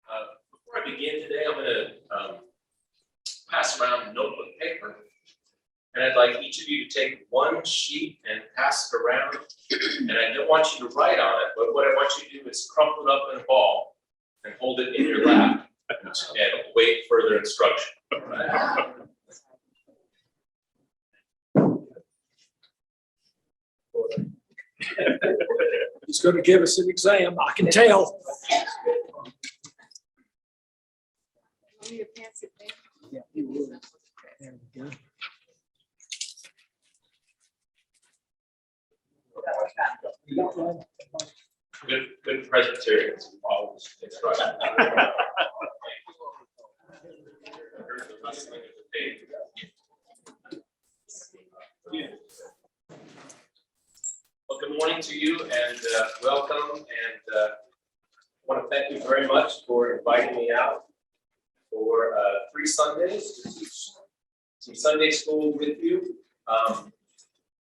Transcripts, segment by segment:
Before I begin today, I'm going to pass around notebook paper, and I'd like each of you to take one sheet and pass it around. And I don't want you to write on it, but what I want you to do is crumple it up in a ball and hold it in your lap and wait further instruction. Right? He's going to give us an exam, I can tell. Yeah, he will. There we go. Good Presbyterians follow this instruction. Well, good morning to you and welcome. And I want to thank you very much for inviting me out for 3 Sundays to teach some Sunday school with you. I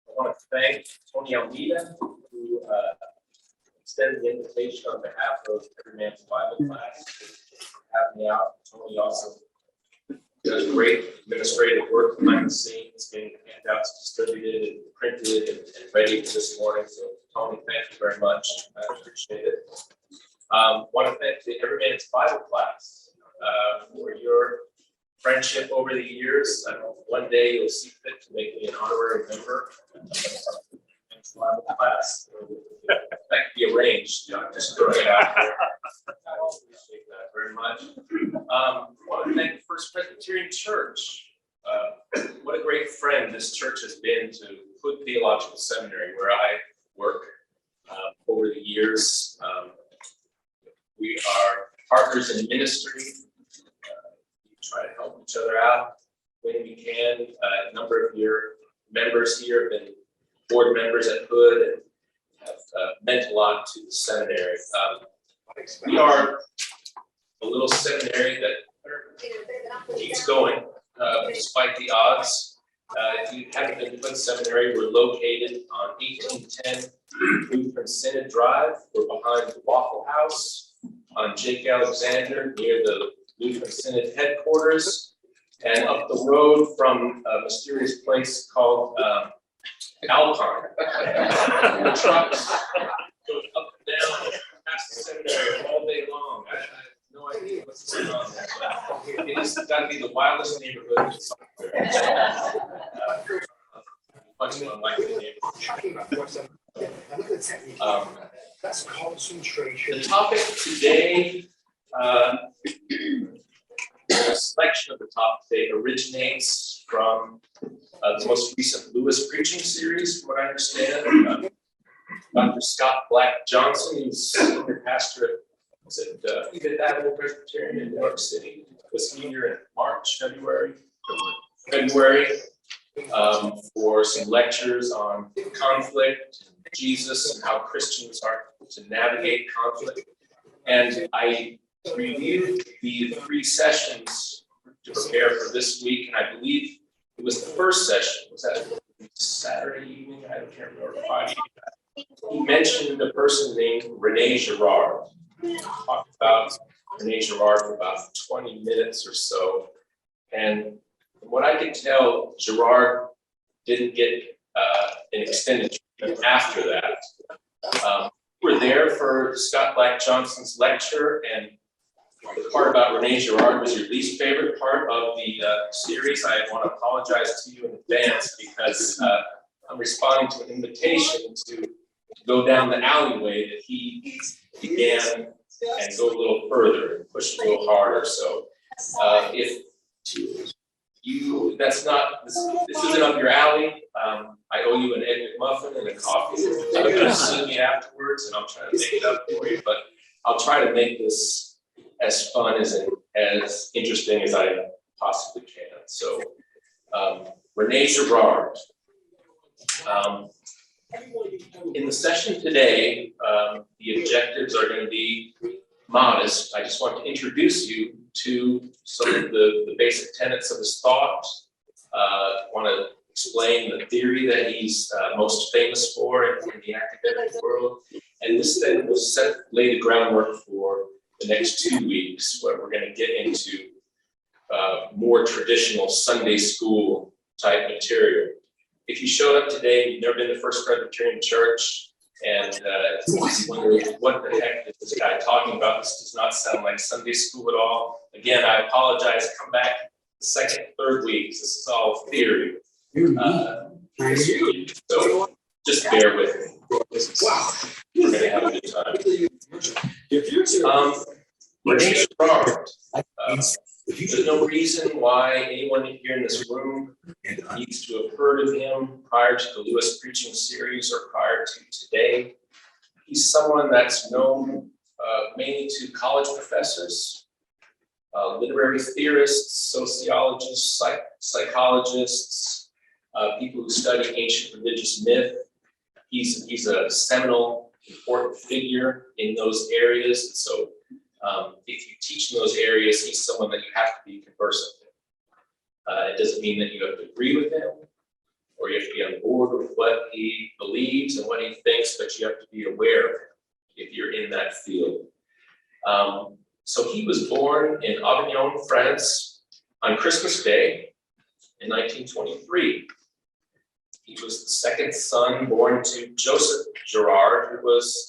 want to thank Tony Almeida, who extended the invitation on behalf of Every Man's Bible Class to have me out. Tony also does great administrative work behind the scenes, getting handouts distributed and printed and ready for this morning. So, Tony, thank you very much. I appreciate it. Want to thank the Every Man's Bible Class for your friendship over the years. I know one day you'll see fit to make me an honorary member of the Bible class. That could be arranged. Just throwing it out there. I appreciate that very much. I want to thank the First Presbyterian Church. What a great friend this church has been to Hood Theological Seminary, where I work over the years. We are partners in ministry. We try to help each other out when we can. A number of your members here have been board members at Hood and have meant a lot to the seminary. We are a little seminary that keeps going despite the odds. If you haven't been to Hood Seminary, we're located on 1810 Lutheran Synod Drive. We're behind the Waffle House on Jake Alexander near the Lutheran Synod headquarters, and up the road from a mysterious place called Alpine. The trucks go up and down past the seminary all day long. I have no idea what's going on there, but it has got to be the wildest neighborhood in software. Much more unlikely neighborhood. That's concentration. The topic today, the selection of the topic today originates from the most recent Lewis preaching series, from what I understand. Dr. Scott Black Johnson, who's senior pastor at Fifth Avenue Presbyterian in New York City, was here in February, for some lectures on conflict, Jesus, and how Christians are to navigate conflict. And I reviewed the 3 sessions to prepare for this week, and I believe it was the first session. Was that Saturday evening? I can't remember. Friday. He mentioned a person named Rene Girard. We talked about Rene Girard for about 20 minutes or so. And from what I could tell, Girard didn't get an extended treatment after that. We were there for Scott Black Johnson's lecture, and the part about Rene Girard was your least favorite part of the series. I want to apologize to you in advance because I'm responding to an invitation to go down the alleyway that he began and go a little further and push a little harder. So if you, that's not, this isn't up your alley. I owe you an Egg McMuffin and a coffee. You're going to see me afterwards, and I'll try to make it up for you. But I'll try to make this as fun as interesting as I possibly can. So, Rene Girard. In the session today, the objectives are going to be modest. I just want to introduce you to some of the basic tenets of his thought. I want to explain the theory that he's most famous for in the academic world. And this then will lay the groundwork for the the next 2 weeks, where we're going to get into more traditional Sunday school type material. If you showed up today, you've never been to First Presbyterian Church, and you wonder what the heck is this guy talking about? This does not sound like Sunday school at all. Again, I apologize. Come back the second, third weeks. This is all theory. So just bear with me. Wow. We're going to have a good time. Renee Gerard. There's no reason why anyone here in this room needs to have heard of him prior to the Lewis preaching series or prior to today. He's someone that's known mainly to college professors, literary theorists, sociologists, psychologists, people who study ancient religious myth. He's a seminal, important figure in those areas. So if you teach in those areas, he's someone that you have to be conversant with. It doesn't mean that you have to agree with him or you have to be on board with what he believes and what he thinks, but you have to be aware of him if you're in that field. So he was born in Avignon, France on Christmas Day in 1923. He was the second son born to Joseph Gerard, who was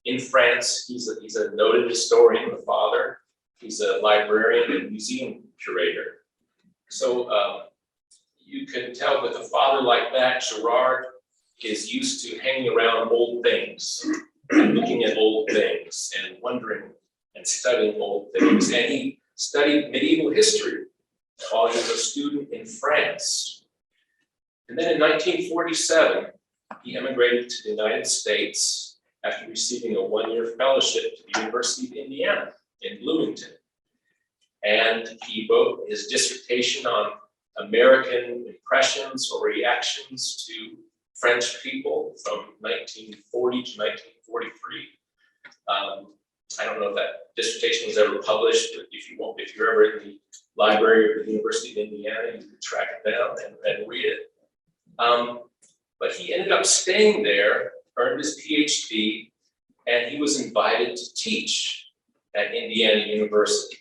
in France. He's a noted historian, the father. He's a librarian and museum curator. So you can tell with a father like that, Gerard is used to hanging around old things, and looking at old things and wondering and studying old things. And he studied medieval history while he was a student in France. And then in 1947, he emigrated to the United States after receiving a one-year fellowship to the University of Indiana in Bloomington. And he wrote his dissertation on American impressions or reactions to French people from 1940 to 1943. I don't know if that dissertation was ever published, but if you're ever in the library of the University of Indiana, you can track it down and read it. But he ended up staying there, earned his PhD, and he was invited to teach at Indiana University.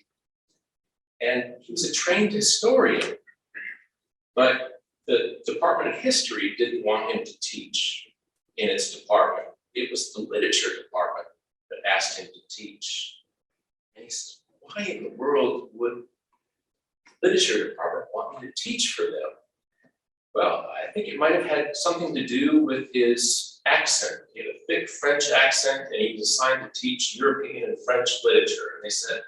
And he was a trained historian, but the Department of History didn't want him to teach in its department. It was the literature department that asked him to teach. And he said, why in the world would the literature department want me to teach for them? Well, I think it might have had something to do with his accent. He had a thick French accent, and he was assigned to teach European and French literature. And they said,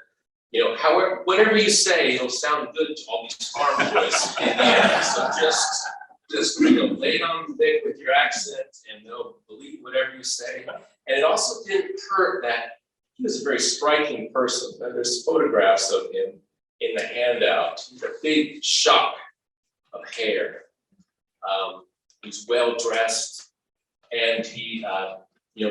however, whatever you say, it'll sound good to all these farm boys in Indiana. So just lay it on thick with your accent, and they'll believe whatever you say. And it also didn't hurt that he was a very striking person. And there's photographs of him in the handout. He's a big shock of hair. He's well dressed, and he,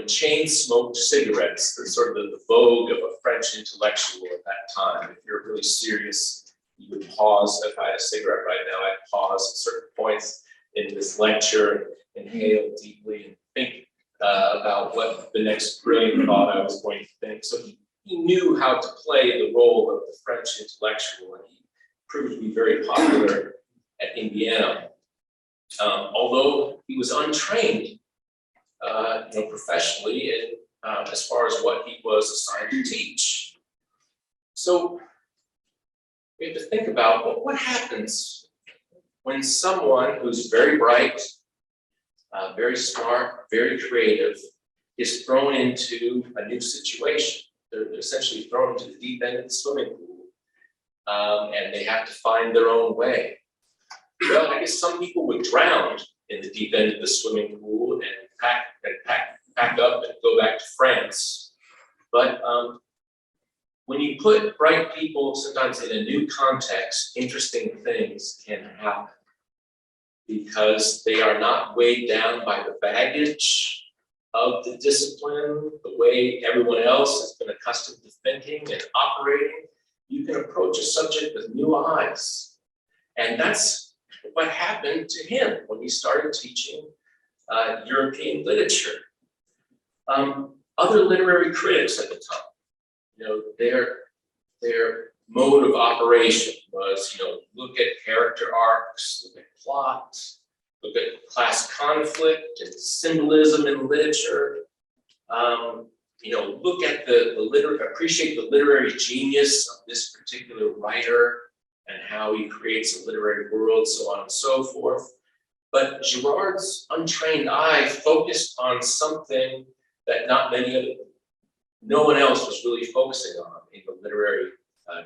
chain smoked cigarettes. They're sort of the vogue of a French intellectual at that time. If you're really serious, you would pause. If I had a cigarette right now, I'd pause at certain points in this lecture, and inhale deeply, and think about what the next brilliant thought I was going to think. So he knew how to play the role of the French intellectual, and he proved to be very popular at Indiana. Although he was untrained, professionally, and as far as what he was assigned to teach. So we have to think about what happens when someone who's very bright, very smart, very creative, is thrown into a new situation. They're essentially thrown into the deep end of the swimming pool, and they have to find their own way. Well, I guess some people would drown in the deep end of the swimming pool and pack up and go back to France. But when you put bright people sometimes in a new context, interesting things can happen because they are not weighed down by the baggage of the discipline, the way everyone else has been accustomed to thinking and operating. You can approach a subject with new eyes. And that's what happened to him when he started teaching European literature. Other literary critics at the time their mode of operation was, look at character arcs, look at plots, look at class conflict and symbolism in literature. Look at appreciate the literary genius of this particular writer and how he creates a literary world, so on and so forth. But Girard's untrained eye focused on something that no one else was really focusing on in the literary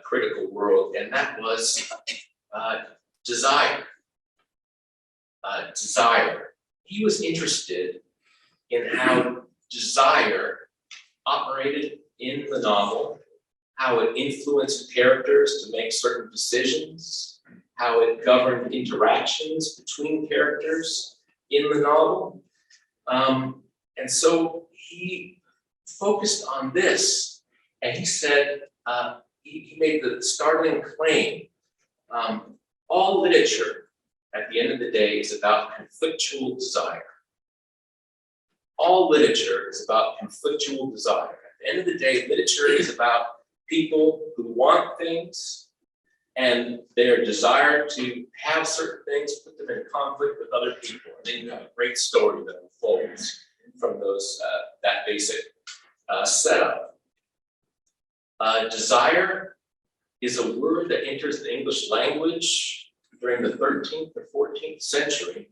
critical world, and that was desire. Desire. He was interested in how desire operated in the novel, how it influenced characters to make certain decisions, how it governed interactions between characters in the novel. And so he focused on this, and he said, he made the startling claim, all literature at the end of the day is about conflictual desire. All literature is about conflictual desire. At the end of the day, literature is about people who want things and their desire to have certain things, put them in conflict with other people. And then you have a great story that unfolds from that basic setup. Desire is a word that enters the English language during the 13th or 14th century.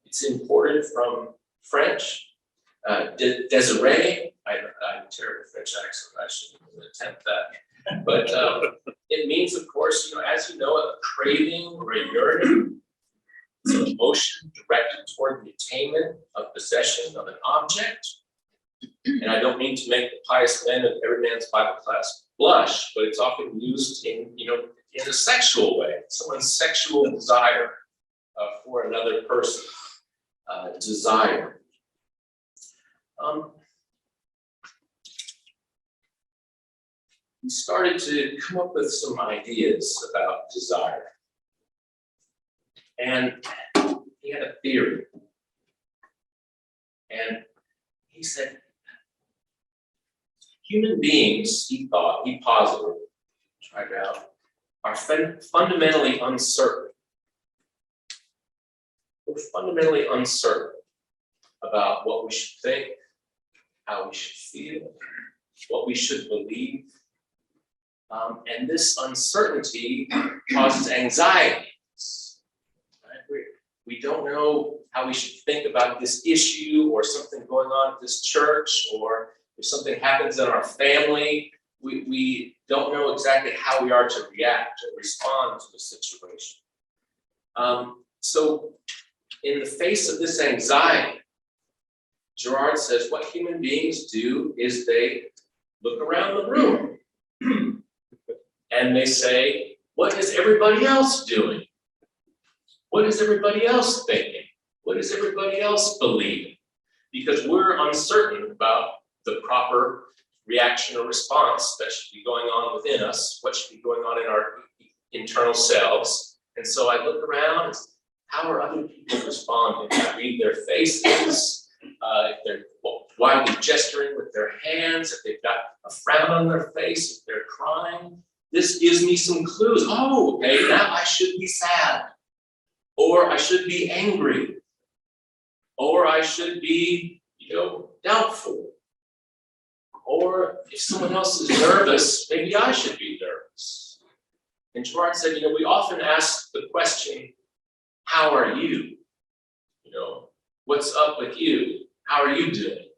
It's imported from French. Desiree, I'm terrible French accent, I shouldn't attempt that. But it means, of course, as you know, a craving or a yearning. It's an emotion directed toward the attainment of possession of an object. And I don't mean to make the pious men of every man's Bible class blush, but it's often used in a sexual way. Someone's sexual desire for another person. Desire. He started to come up with some ideas about desire. And he had a theory. And he said, human beings, he posited, tried out, are fundamentally uncertain. We're fundamentally uncertain about what we should think, how we should feel, what we should believe. And this uncertainty causes anxiety. Right? We don't know how we should think about this issue or something going on at this church, or if something happens in our family, we don't know exactly how we are to react or respond to the situation. So in the face of this anxiety, Girard says what human beings do is they look around the room and they say, what is everybody else doing? What is everybody else thinking? What is everybody else believing? Because we're uncertain about the proper reaction or response that should be going on within us, what should be going on in our internal selves. And so I look around and say, how are other people responding? I read their faces, if they're wildly gesturing with their hands, if they've got a frown on their face, if they're crying. This gives me some clues. Oh, okay, now I should be sad, or I should be angry, or I should be, doubtful. Or if someone else is nervous, maybe I should be nervous. And Girard said, we often ask the question, how are you? What's up with you? How are you doing?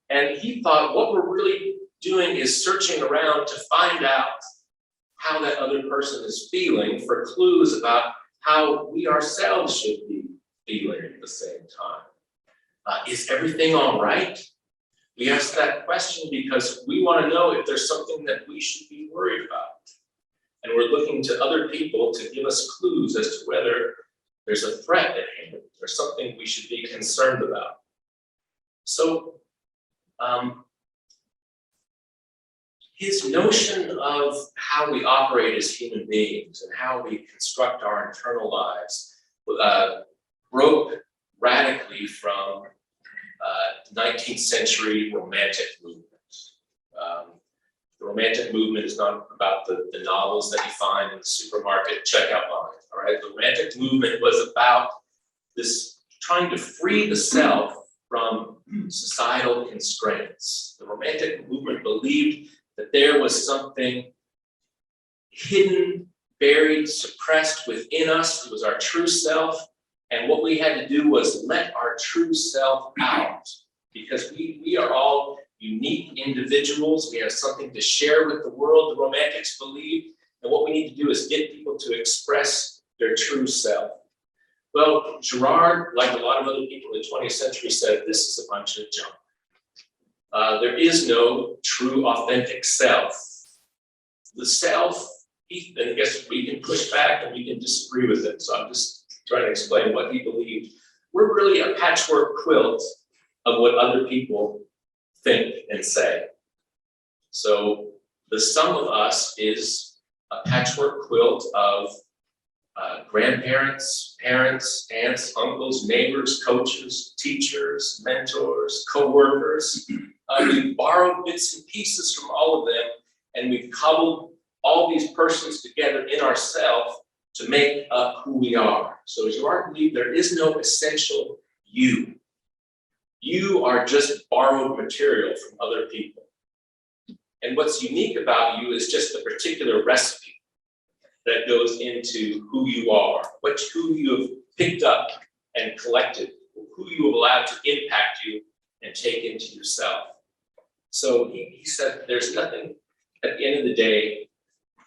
And he thought what we're really doing is searching around to find out how that other person is feeling for clues about how we ourselves should be feeling at the same time. Is everything all right? We ask that question because we want to know if there's something that we should be worried about. And we're looking to other people to give us clues as to whether there's a threat at hand or something we should be concerned about. So his notion of how we operate as human beings and how we construct our internal lives broke radically from 19th century romantic movement. The The Romantic movement is not about the novels that you find in the supermarket checkout line, all right? The Romantic movement was about this trying to free the self from societal constraints. The Romantic movement believed that there was something hidden, buried, suppressed within us. It was our true self. And what we had to do was let our true self out, because we are all unique individuals. We have something to share with the world, the Romantics believed. And what we need to do is get people to express their true self. Well, Girard, like a lot of other people in the 20th century, said this is a bunch of junk. There is no true, authentic self. The self, and I guess we can push back and we can disagree with it. So I'm just trying to explain what he believed. We're really a patchwork quilt of what other people think and say. So the sum of us is a patchwork quilt of grandparents, parents, aunts, uncles, neighbors, coaches, teachers, mentors, co-workers. We've borrowed bits and pieces from all of them, and we've cobbled all these persons together in ourselves to make up who we are. So as you are believed, there is no essential you. You are just borrowed material from other people. And what's unique about you is just the particular recipe that goes into who you are, who you have picked up and collected, who you have allowed to impact you and take into yourself. So he said there's nothing at the end of the day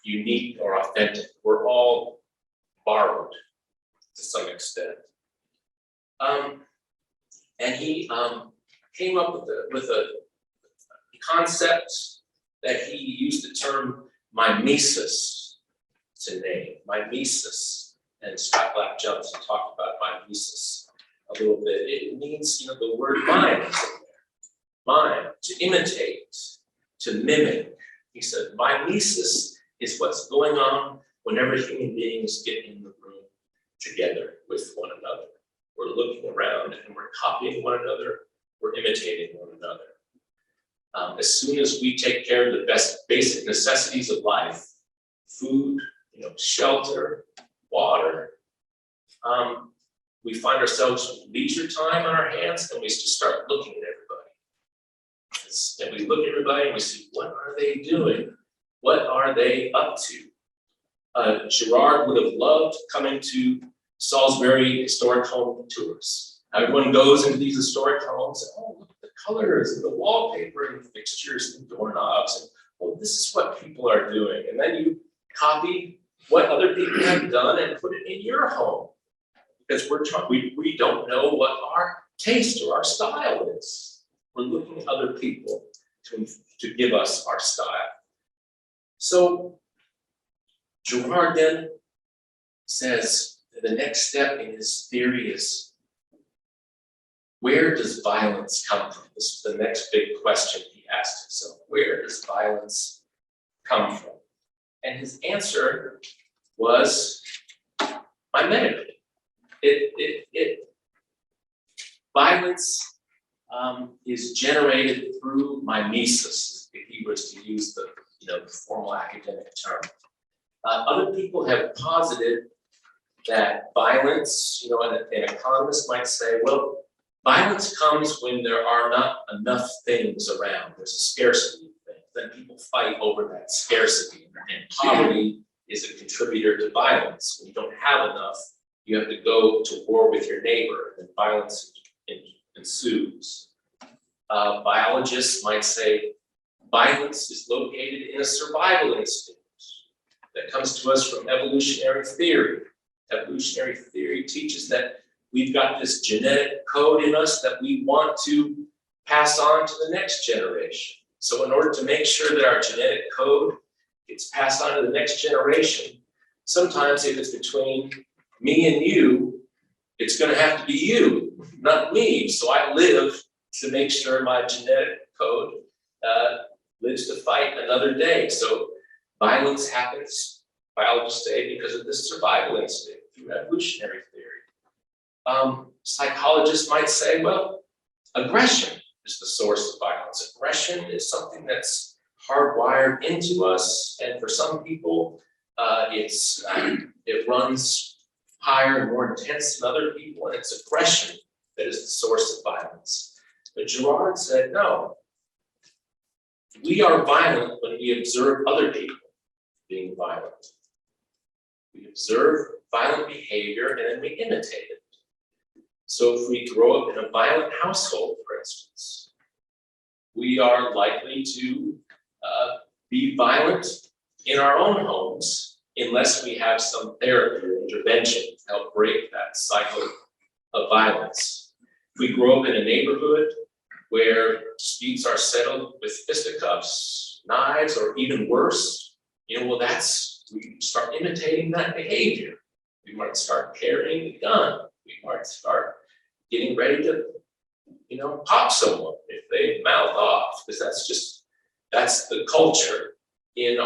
unique or authentic. We're all borrowed to some extent. And he came up with a concept that he used the term mimesis to name, mimesis. And Scott Black jumps and talked about mimesis a little bit. It means, the word mime is in there. Mime, to imitate, to mimic. He said mimesis is what's going on whenever human beings get in the room together with one another. We're looking around and we're copying one another, we're imitating one another. As soon as we take care of the basic necessities of life, food, shelter, water, we find ourselves with leisure time on our hands, and we just start looking at everybody. And we look at everybody and we see, what are they doing? What are they up to? Girard would have loved coming to Salisbury historic home tours. Everyone goes into these historic homes and, oh, look at the colors and the wallpaper and the fixtures and doorknobs. And, well, this is what people are doing. And then you copy what other people have done and put it in your home. Because we don't know what our taste or our style is. We're looking at other people to give us our style. So Girard then says the next step in his theory is, where does violence come from? This is the next big question he asked himself. Where does violence come from? And his answer was mimetically. Violence is generated through mimesis, if he was to use the formal academic term. Other people have posited that violence, an economist might say, well, violence comes when there are not enough things around. There's a scarcity of things. Then people fight over that scarcity. And poverty is a contributor to violence. When you don't have enough, you have to go to war with your neighbor, and violence ensues. Biologists might say violence is located in a survival instinct that comes to us from evolutionary theory. Evolutionary theory teaches that we've got this genetic code in us that we want to pass on to the next generation. So in order to make sure that our genetic code gets passed on to the next generation, sometimes if it's between me and you, it's going to have to be you, not me. So I live to make sure my genetic code lives to fight another day. So violence happens, biologists say, because of this survival instinct through evolutionary theory. Psychologists might say, well, aggression is the source of violence. Aggression is something that's hardwired into us, and for some people, it runs higher and more intense than other people, and it's aggression that is the source of violence. But Girard said, no, we are violent when we observe other people being violent. We observe violent behavior and then we imitate it. So if we grow up in a violent household, for instance, we are likely to be violent in our own homes unless we have some therapy or intervention to help break that cycle of violence. If we grow up in a neighborhood where disputes are settled with fisticuffs, knives, or even worse, well, we start imitating that behavior. We might start carrying a gun. We might start getting ready to, pop someone if they mouth off, because that's the culture in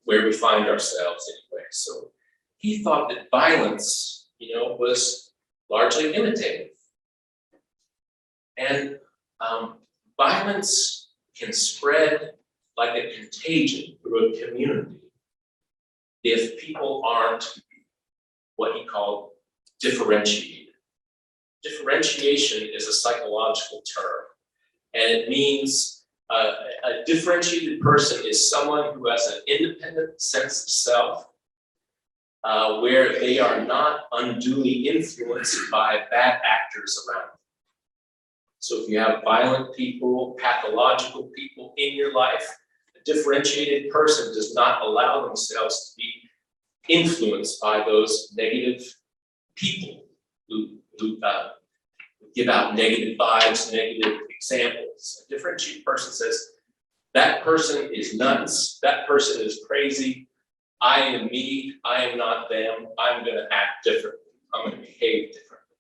where we find ourselves anyway. So he thought that violence, was largely imitative. And violence can spread like a contagion through a community if people aren't what he called differentiated. Differentiation is a psychological term, and it means a differentiated person is someone who has an independent sense of self, where they are not unduly influenced by bad actors around them. So if you have violent people, pathological people in your life, a differentiated person does not allow themselves to be influenced by those negative people who give out negative vibes, negative examples. A differentiated person says, that person is nuts, that person is crazy, I am me, I am not them, I'm gonna act differently, I'm gonna behave differently.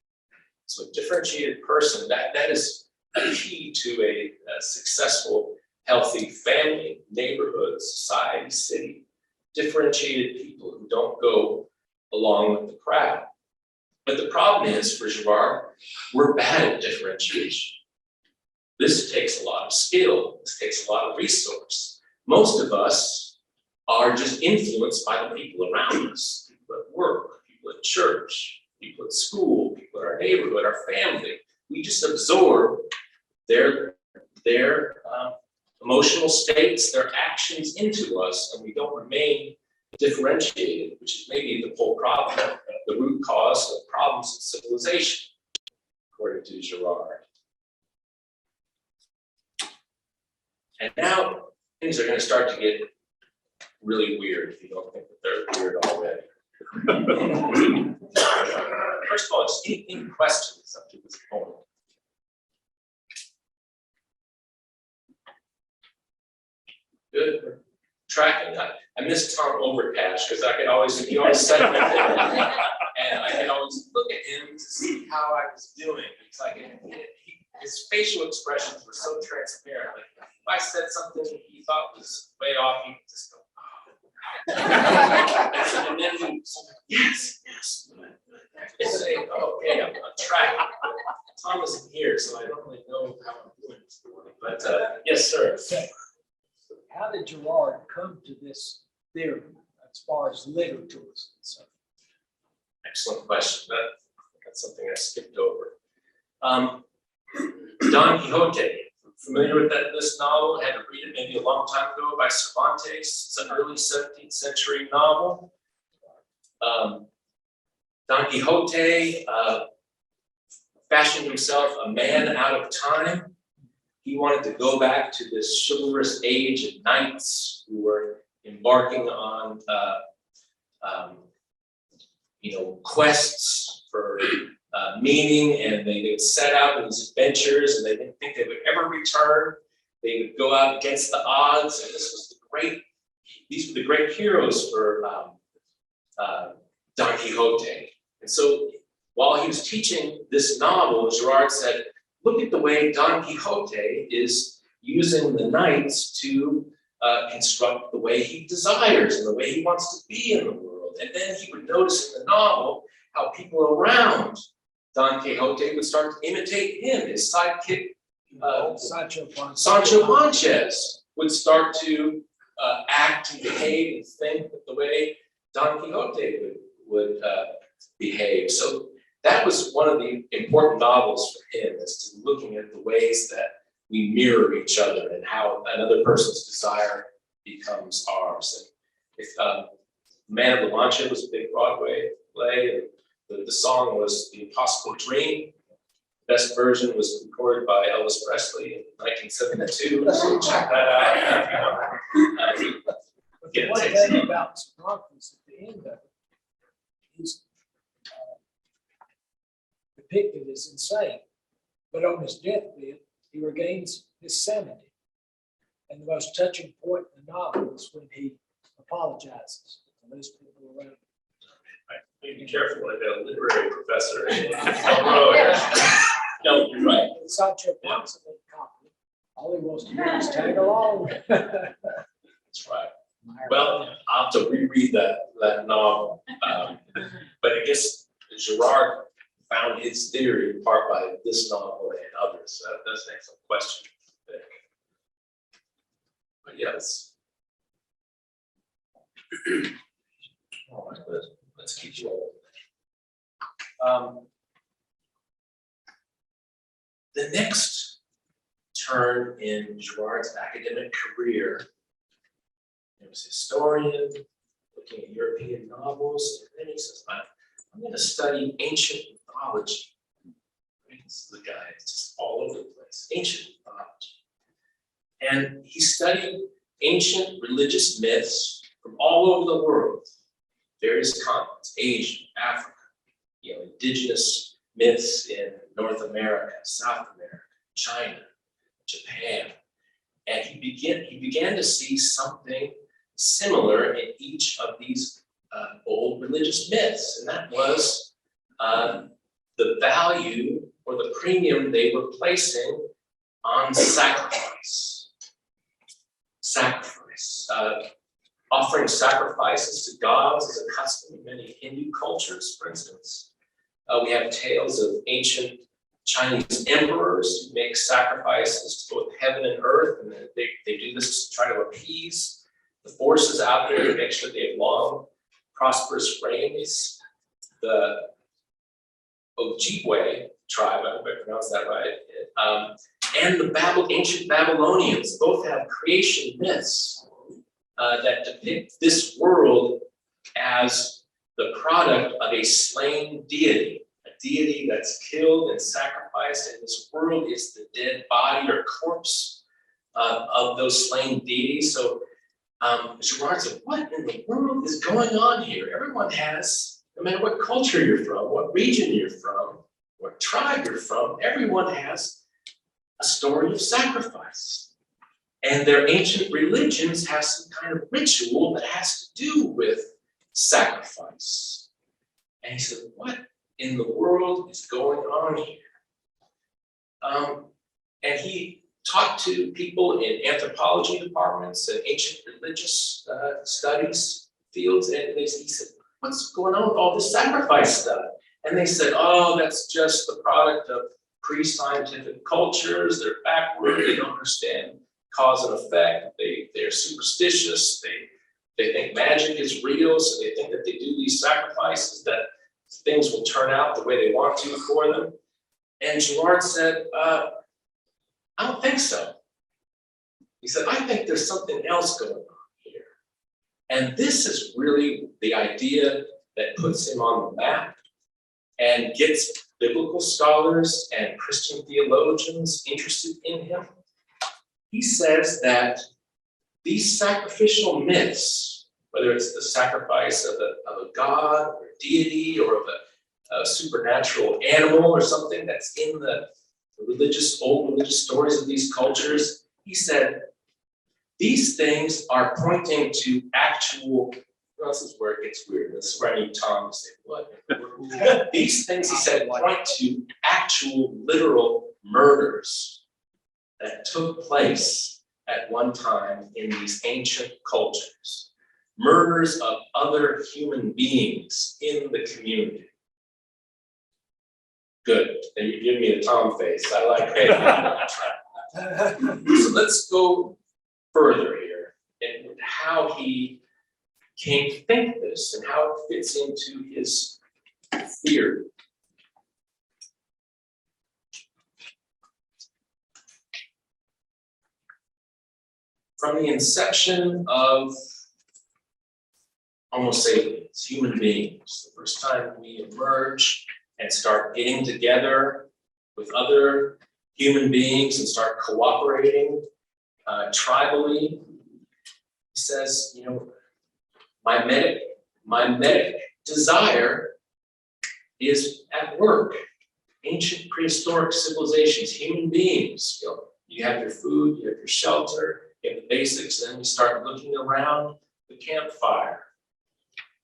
So a differentiated person, that is a key to a successful, healthy family, neighborhood, society, city. Differentiated people who don't go along with the crowd. But the problem is, for Girard, we're bad at differentiation. This takes a lot of skill, this takes a lot of resource. Most of us are just influenced by the people around us, people at work, people at church, people at school, people in our neighborhood, our family. We just absorb their emotional states, their actions into us, and we don't remain differentiated, which is maybe the whole problem, the root cause of problems in civilization, according to Girard. And now things are going to start to get really weird if you don't think that they're weird already. First of all, just any questions up to this point? Good. Tracking. I miss Tom Overcash because he always said it, and I could always look at him to see how I was doing. It's like his facial expressions were so transparent. Like if I said something he thought was way off, he would just go, oh. And then he was like, yes. I'd say, oh, okay, I'm on track. Tom isn't here, so I don't really know how I'm doing this morning. But yes, sir. How did Girard come to this theory as far as literature is concerned? Excellent question. That's something I skipped over. Don Quixote, familiar with this novel? Had to read it maybe a long time ago by Cervantes. It's an early 17th century novel. Don Quixote fashioned himself a man out of time. He wanted to go back to this chivalrous age of knights who were embarking on, quests for meaning, and they would set out on these adventures, and they didn't think they would ever return. They would go out against the odds, and these were the great heroes for Don Quixote. And so, while he was teaching this novel, Girard said, look at the way Don Quixote is using the knights to construct the way he desires and the way he wants to be in the world. And then he would notice in the novel how people around Don Quixote would start to imitate him, his sidekick, Sancho Panza. would start to act and behave and think the way Don Quixote would behave. So that was one of the important novels for him, is to looking at the ways that we mirror each other and how another person's desire becomes ours. And if Man of La Mancha was a big Broadway play, and the song was The Impossible Dream. The best version was recorded by Elvis Presley in 1972, so check that out if you want. But Get the a one taste. thing about Cervantes at the end of it is depicted as insane, but on his deathbed, he regains his sanity. And the most touching point in the novel is when he apologizes to those people around him. Be careful, I've got a literary professor. No, you're right. Sancho Panza made a copy. All he wants to do is tag along. That's right. Well, I'll have to reread that novel. But I guess Girard found his theory in part by this novel and others. So that does make some questions. But yes. All right, let's keep rolling. The next turn in Girard's academic career, he was a historian, looking at European novels, and then he says, I'm going to study ancient mythology. This is the guy, it's just all over the place, ancient mythology. And he studied ancient religious myths from all over the world, various continents, Asia, Africa, indigenous myths in North America, South America, China, Japan. And he began to see something similar in each of these old religious myths, and that was the value or the premium they were placing on sacrifice. Offering sacrifices to gods is a custom in many Hindu cultures, for instance. We have tales of ancient Chinese emperors who make sacrifices to both heaven and earth, and they do this to try to appease the forces out there to make sure they have long, prosperous reigns. The Ojibwe tribe, I hope I pronounced that right, and the ancient Babylonians both have creation myths that depict this world as the product of a slain deity, a deity that's killed and sacrificed, and this world is the dead body or corpse of those slain deities. So Girard said, what in the world is going on here? Everyone has, no matter what culture you're from, what region you're from, what tribe you're from, everyone has a story of sacrifice. And their ancient religions have some kind of ritual that has to do with sacrifice. And he said, what in the world is going on here? And he talked to people in anthropology departments and ancient religious studies fields, and he said, what's going on with all this sacrifice stuff? And they said, oh, that's just the product of pre-scientific cultures. They're backward, they don't understand cause and effect, they're superstitious, they think magic is real, so they think that they do these sacrifices that things will turn out the way they want to for them. And Girard said, I don't think so. He said, I think there's something else going on here. And this is really the idea that puts him on the map and gets biblical scholars and Christian theologians interested in him. He says that these sacrificial myths, whether it's the sacrifice of a god or a deity or of a supernatural animal or something that's in the old religious stories of these cultures, he said, these things are pointing to actual, well, this is where it gets weird. This is where I need Tom to say, what? These things, he said, point to actual literal murders that took place at one time in these ancient cultures. Murders of other human beings in the community. Good, and you give me a Tom face, I like it. So let's go further here and how he came to think this and how it fits into his theory. From the inception of Homo sapiens, human beings, the first time we emerge and start getting together with other human beings and start cooperating tribally, he says, you know, my medic desire is at work. Ancient prehistoric civilizations, human beings, you know, you have your food, you have your shelter, you have the basics, and then we start looking around the campfire,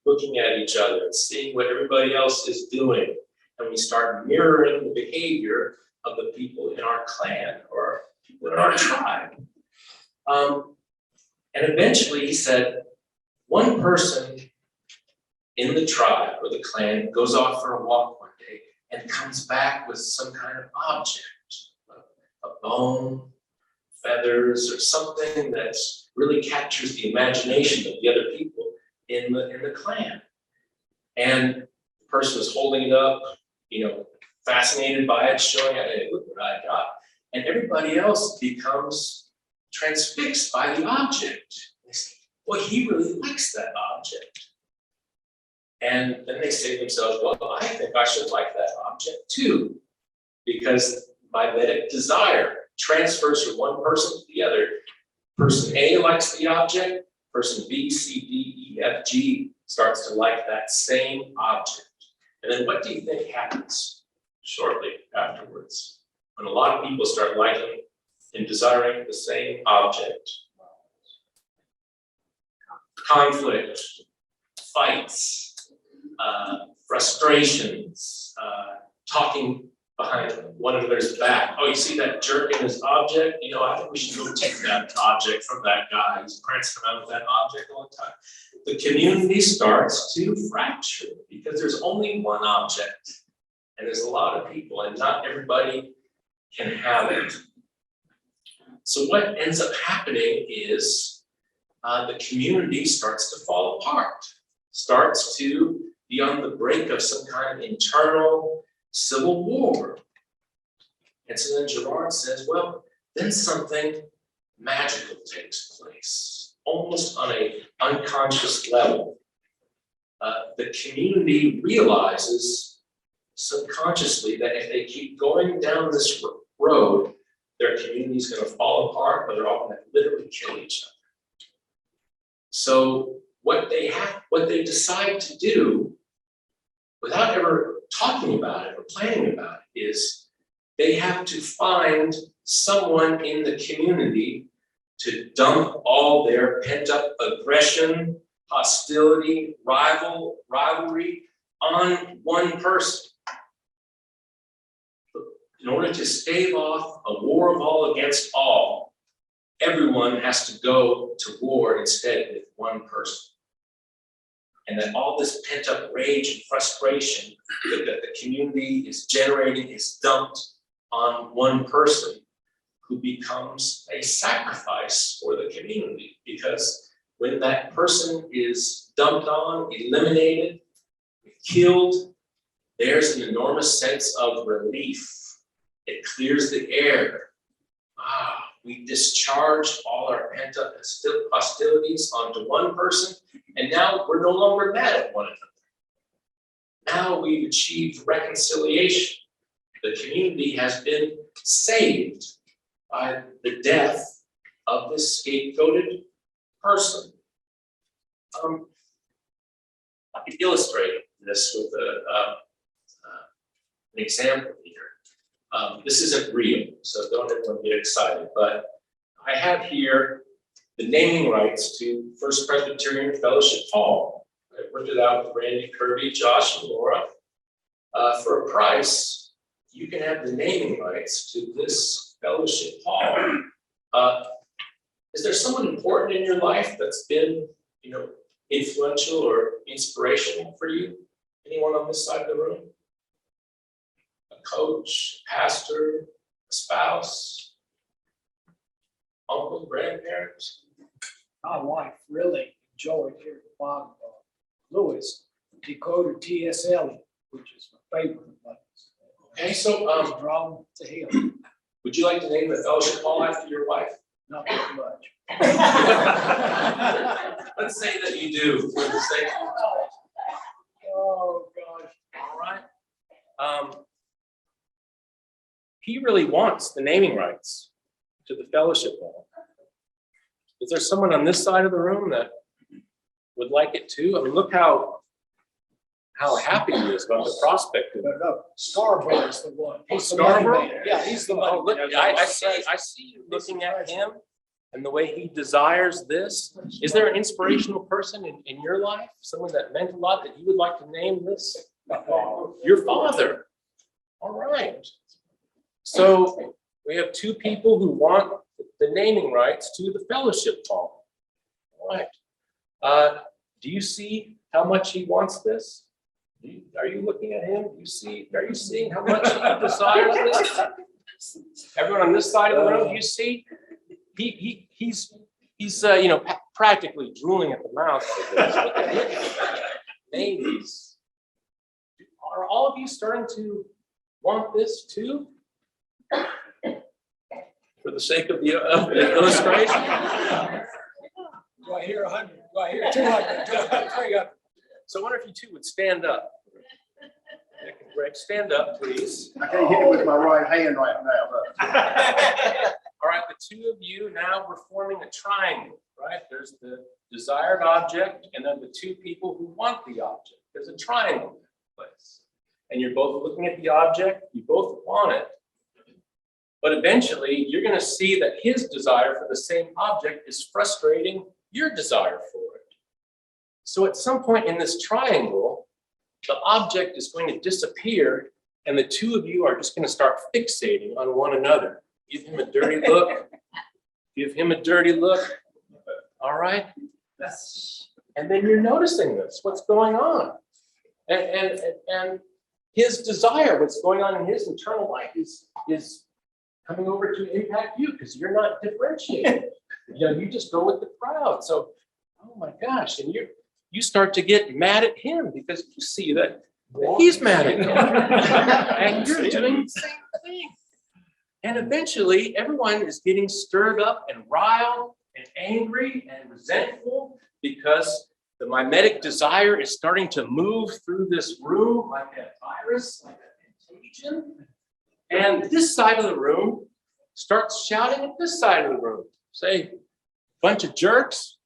looking at each other and seeing what everybody else is doing. And we start mirroring the behavior of the people in our clan or people in our tribe. And eventually he said, one person in the tribe or the clan goes off for a walk one day and comes back with some kind of object, a bone, feathers, or something that really captures the imagination of the other people in the clan. And the person is holding it up, you know, fascinated by it, showing it, hey, look what I got. And everybody else becomes transfixed by the object. They say, well, he really likes that object. And then they say to themselves, well, I think I should like that object too, because mimetic desire transfers from one person to the other. Person A likes the object, person B, C, D, E, F, G starts to like that same object. And then what do you think happens shortly afterwards when a lot of people start liking and desiring the same object? Conflict, fights, frustrations, talking behind one another's back. Oh, you see that jerk in his object? You know, I think we should go take that object from that guy. He's prancing around with that object all the time. The community starts to fracture because there's only one object. And there's a lot of people, and not everybody can have it. So what ends up happening is the community starts to fall apart, starts to be on the brink of some kind of internal civil war. And so then Gerard says, well, then something magical takes place, almost on an unconscious level. The community realizes subconsciously that if they keep going down this road, their community is going to fall apart, or they're all going to literally kill each other. So what they decide to do, without ever talking about it or planning about it, is they have to find someone in the community to dump all their pent-up aggression, hostility, rivalry on one person. In order to stave off a war of all against all, everyone has to go to war instead with one person. And that all this pent-up rage and frustration that the community is generating is dumped on one person who becomes a sacrifice for the community. Because when that person is dumped on, eliminated, killed, there's an enormous sense of relief. It clears the air. We discharged all our pent-up hostilities onto one person, and now we're no longer mad at one another. Now we've achieved reconciliation. The community has been saved by the death of this scapegoated person. I can illustrate this with an example here. This isn't real, so don't everyone get excited, but I have here the naming rights to First Presbyterian Fellowship Hall. I worked it out with Randy, Kirby, Josh, and Laura. For a price, you can have the naming rights to this fellowship hall. Is there someone important in your life that's been, influential or inspirational for you? Anyone on this side of the room? A coach, a pastor, a spouse, uncle, uncles, grandparents? My wife really enjoyed hearing the bottom of Lewis. He quoted T.S. Eliot, which is my favorite of those. Okay, so I was drawn to him, would you like to name the fellowship hall after your wife? not that much. Let's say that you do for the sake. Oh, gosh. All right. He really wants the naming rights to the fellowship hall. Is there someone on this side of the room that would like it too? I mean, look how happy he is about the prospect of it. No, Scarborough is the one. He's the Scarborough? money man. Yeah, he's the Oh, money. look, I see you looking at him and the way he desires this. Is there an inspirational person in your life, someone that meant a lot that you would like to name this? Your father. All right. So we have two people who want the naming rights to the fellowship hall. All right. Do you see how much he wants this? Are you looking at him? Are you seeing how much he desires this? Everyone on this side of the room, do you see? He's practically drooling at the mouth. Look at him. Names. Are all of you starting to want this too? For the sake of the illustration? Do I hear 100? Do I hear 200? 300? So I wonder if you two would stand up. Nick and Greg, stand up, please. I can't hit it with my right hand right now. All right, the two of you, now we're forming a triangle, right? There's the desired object, and then the two people who want the object. There's a triangle in place. And you're both looking at the object, you both want it. But eventually, you're going to see that his desire for the same object is frustrating your desire for it. So at some point in this triangle, the object is going to disappear, and the two of you are just going to start fixating on one another. Give him a dirty look. Give him a dirty look. All right? And then you're noticing this, what's going on. And his desire, what's going on in his internal life is coming over to impact you because you're not differentiating. You just go with the crowd. So, oh my gosh, and you start to get mad at him because you see that he's mad at him. And you're doing the same thing. And eventually, everyone is getting stirred up and riled and angry and resentful because the mimetic desire is starting to move through this room like a virus, like a contagion. And this side of the room starts shouting at this side of the room. Say, bunch of jerks.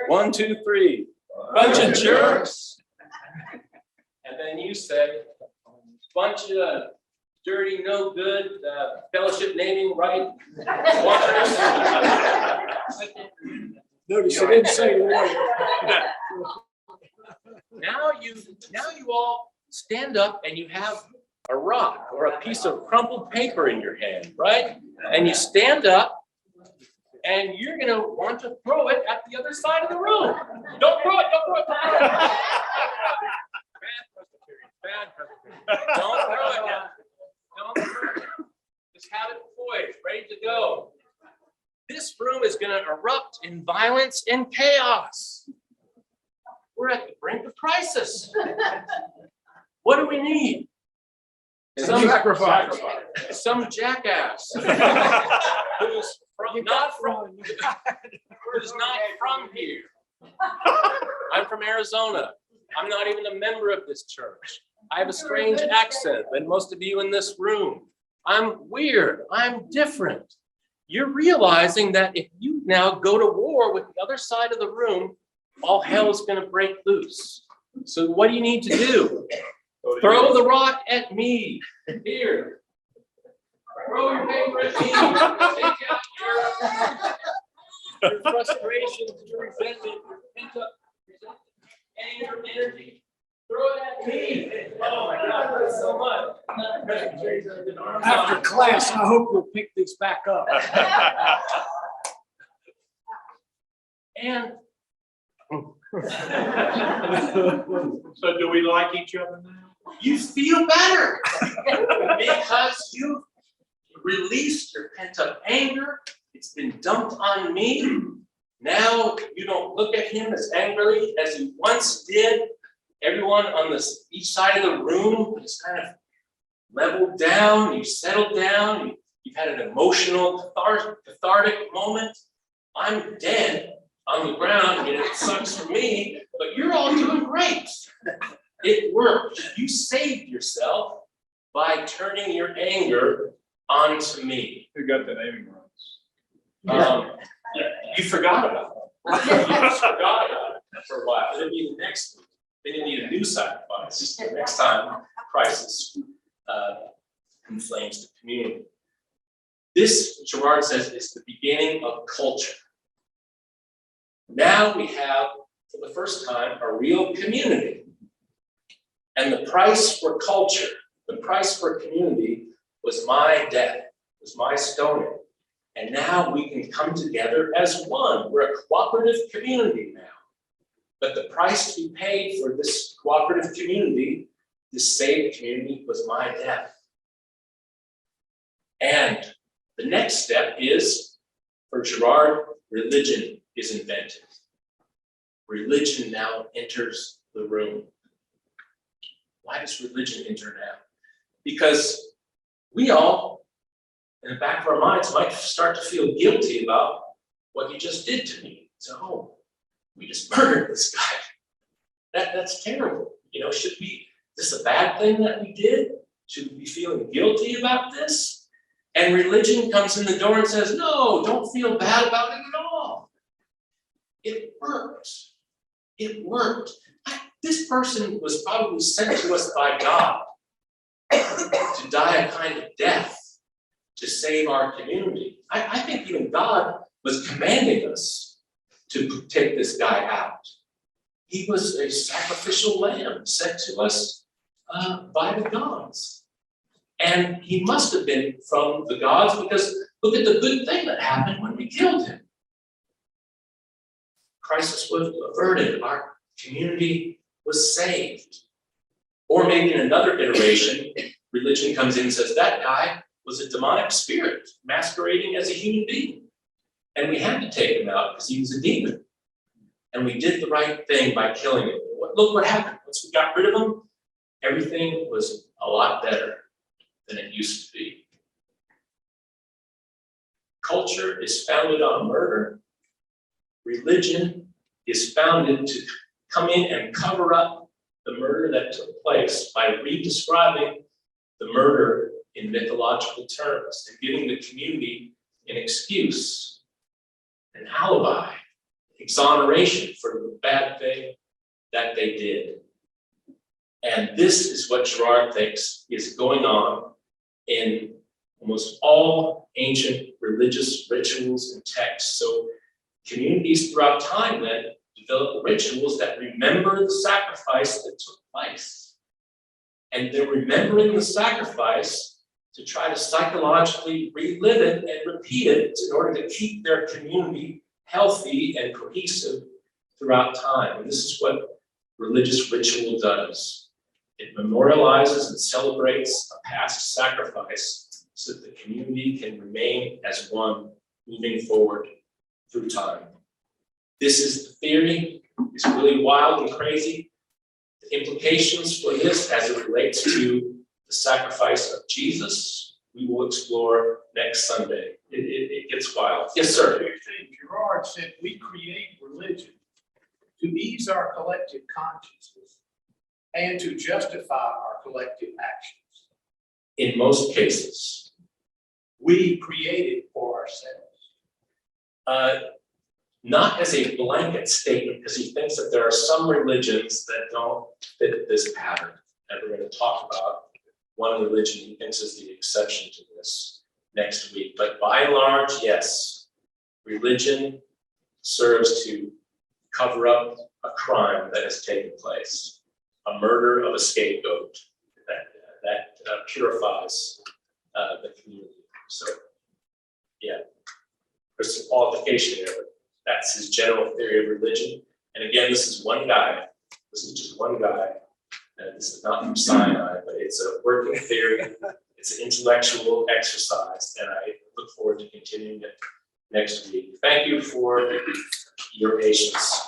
1, 2, 3. Bunch of jerks. And then you say, bunch of dirty, no good, fellowship naming right. Notice I didn't say lawyer. Now you all stand up and you have a rock or a piece of crumpled paper in your hand, right? And you stand up and you're going to want to throw it at the other side of the room. Don't throw it, don't throw it. Bad Presbyterian. Don't throw it yet. Don't throw it. Just have it poised, ready to go. This room is going to erupt in violence and chaos. We're at the brink of crisis. What do we need? Some Sacrifice. Some jackass who's not from here. I'm from Arizona. I'm not even a member of this church. I have a strange accent than most of you in this room. I'm weird. I'm different. You're realizing that if you now go to war with the other side of the room, all hell is going to break loose. So what do you need to do? Throw the rock at me. Here. Throw your paper at me. Take out your frustrations, your resentment, your pent-up anger, energy. Throw it at me. Oh my God, thanks so much. After class, I hope you'll pick these back up. And So do we like each other now? you feel better because you've released your pent-up anger, It's been dumped on me. Now you don't look at him as angrily as you once did. Everyone on each side of the room is kind of leveled down. You settled down. You've had an emotional cathartic moment. I'm dead on the ground, and it sucks for me, but you're all doing great. It worked. You saved yourself by turning your anger onto me. Who got the naming rights? You forgot about it. You just forgot about it for a while. It'll be the next week. Then you need a new sacrifice the next time crisis inflames the community. This, Gerard says, is the beginning of culture. Now we have, for the first time, a real community. And the price for culture, the price for community was my death, was my stoning. And now we can come together as one. We're a cooperative community now. But the price to be paid for this cooperative community, this saved community, was my death. And the next step is, for Gerard, religion is invented. Religion now enters the room. Why does religion enter now? Because we all, in the back of our minds, might start to feel guilty about what you just did to me. So, oh, we just murdered this guy. That's terrible. Should we, is this a bad thing that we did? Should we be feeling guilty about this? And religion comes in the door and says, no, don't feel bad about it at all. It worked. It worked. This person was probably sent to us by God to die a kind of death to save our community. I think even God was commanding us to take this guy out. He was a sacrificial lamb sent to us by the gods. And he must have been from the gods, because look at the good thing that happened when we killed him. Crisis was averted. Our community was saved. Or maybe in another iteration, religion comes in and says, that guy was a demonic spirit masquerading as a human being. And we had to take him out because he was a demon. And we did the right thing by killing him. Look what happened. Once we got rid of him, everything was a lot better than it used to be. Culture is founded on murder. Religion is founded to come in and cover up the murder that took place by redescribing the murder in mythological terms and giving the community an excuse, an alibi, exoneration for the bad thing that they did. And this is what Gerard thinks is going on in almost all ancient religious rituals and texts. So communities throughout time then develop rituals that remember the sacrifice that took place. And they're remembering the sacrifice to try to psychologically relive it and repeat it in order to keep their community healthy and cohesive throughout time. And this is what religious ritual does. It memorializes and celebrates a past sacrifice so that the community can remain as one moving forward through time. This is the theory. It's really wild and crazy. The implications for this as it relates to the sacrifice of Jesus, we will explore next Sunday. It gets wild. Yes, sir. Gerard said we create religion to ease our collective consciousness and to justify our collective actions. In most cases. We create it for ourselves. Not as a blanket statement, because he thinks that there are some religions that don't fit this pattern. And we're going to talk about one religion he thinks is the exception to this next week. But by and large, yes, religion serves to cover up a crime that has taken place, a murder of a scapegoat that purifies the community. So, yeah, there's some qualification there, but that's his general theory of religion. And again, this is one guy. This is just one guy. And this is not from Sinai, but it's a working theory. It's an intellectual exercise, and I look forward to continuing it next week. Thank you for your patience.